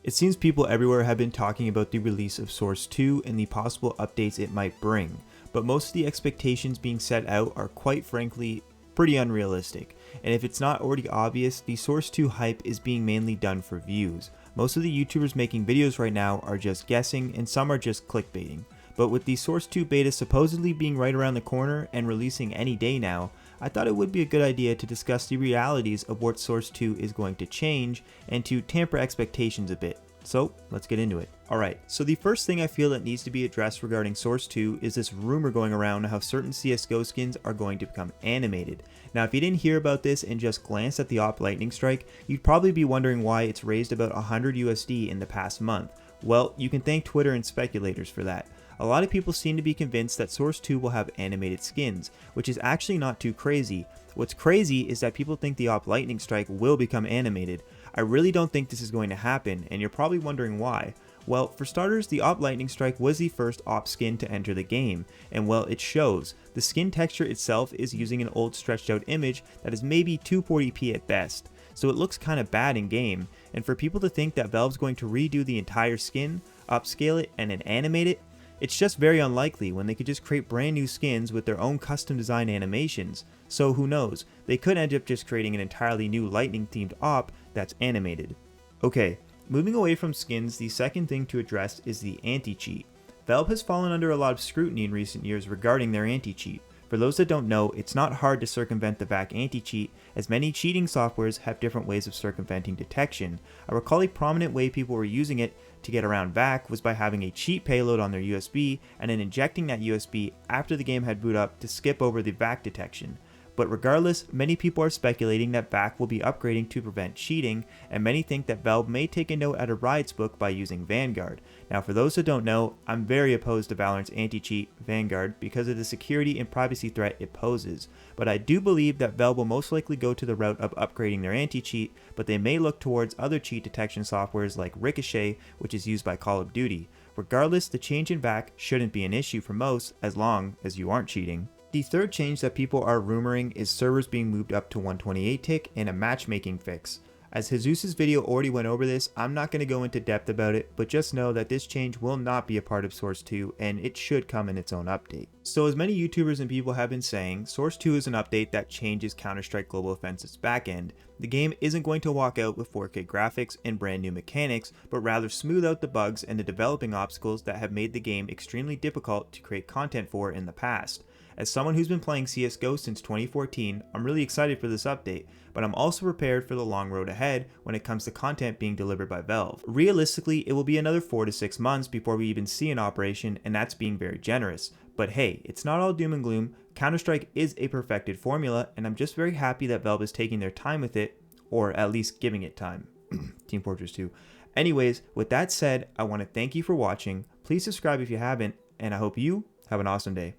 It seems people everywhere have been talking about the release of Source 2 and the possible updates it might bring, but most of the expectations being set out are quite frankly pretty unrealistic, and if it's not already obvious, the Source 2 hype is being mainly done for views. Most of the YouTubers making videos right now are just guessing, and some are just clickbaiting. But with the Source 2 beta supposedly being right around the corner and releasing any day now, I thought it would be a good idea to discuss the realities of what Source 2 is going to change and to tamper expectations a bit. So let's get into it. Alright, so the first thing I feel that needs to be addressed regarding Source 2 is this rumor going around how certain CSGO skins are going to become animated. Now if you didn't hear about this and just glanced at the Op Lightning Strike, you'd probably be wondering why it's raised about 100 USD in the past month. Well, you can thank Twitter and speculators for that. A lot of people seem to be convinced that Source 2 will have animated skins, which is actually not too crazy. What's crazy is that people think the Op Lightning Strike will become animated. I really don't think this is going to happen, and you're probably wondering why. Well, for starters, the Op Lightning Strike was the first Op skin to enter the game, and well, it shows. The skin texture itself is using an old stretched out image that is maybe 240p at best, so it looks kinda bad in game, and for people to think that Valve's going to redo the entire skin, upscale it, and then animate it, it's just very unlikely when they could just create brand new skins with their own custom design animations. So who knows, they could end up just creating an entirely new lightning themed op that's animated. Okay, moving away from skins, the second thing to address is the anti-cheat. Valve has fallen under a lot of scrutiny in recent years regarding their anti-cheat. For those that don't know, it's not hard to circumvent the VAC anti-cheat, as many cheating softwares have different ways of circumventing detection. I recall a prominent way people were using it to get around VAC was by having a cheat payload on their USB and then injecting that USB after the game had boot up to skip over the VAC detection. But regardless, many people are speculating that VAC will be upgrading to prevent cheating, and many think that Valve may take a note out of Riot's book by using Vanguard. Now for those who don't know, I'm very opposed to Valorant's anti-cheat, Vanguard, because of the security and privacy threat it poses. But I do believe that Valve will most likely go to the route of upgrading their anti-cheat, but they may look towards other cheat detection softwares like Ricochet, which is used by Call of Duty. Regardless, the change in VAC shouldn't be an issue for most, as long as you aren't cheating. The third change that people are rumoring is servers being moved up to 128 tick and a matchmaking fix. As Jesus' video already went over this, I'm not going to go into depth about it, but just know that this change will not be a part of Source 2 and it should come in its own update. So as many YouTubers and people have been saying, Source 2 is an update that changes Counter-Strike Global Offensive's backend. The game isn't going to walk out with 4K graphics and brand new mechanics, but rather smooth out the bugs and the developing obstacles that have made the game extremely difficult to create content for in the past. As someone who's been playing CSGO since 2014, I'm really excited for this update, but I'm also prepared for the long road ahead when it comes to content being delivered by Valve. Realistically, it will be another 4 to 6 months before we even see an operation, and that's being very generous. But hey, it's not all doom and gloom. Counter-Strike is a perfected formula, and I'm just very happy that Valve is taking their time with it, or at least giving it time. Team Fortress 2. Anyways, with that said, I want to thank you for watching. Please subscribe if you haven't, and I hope you have an awesome day.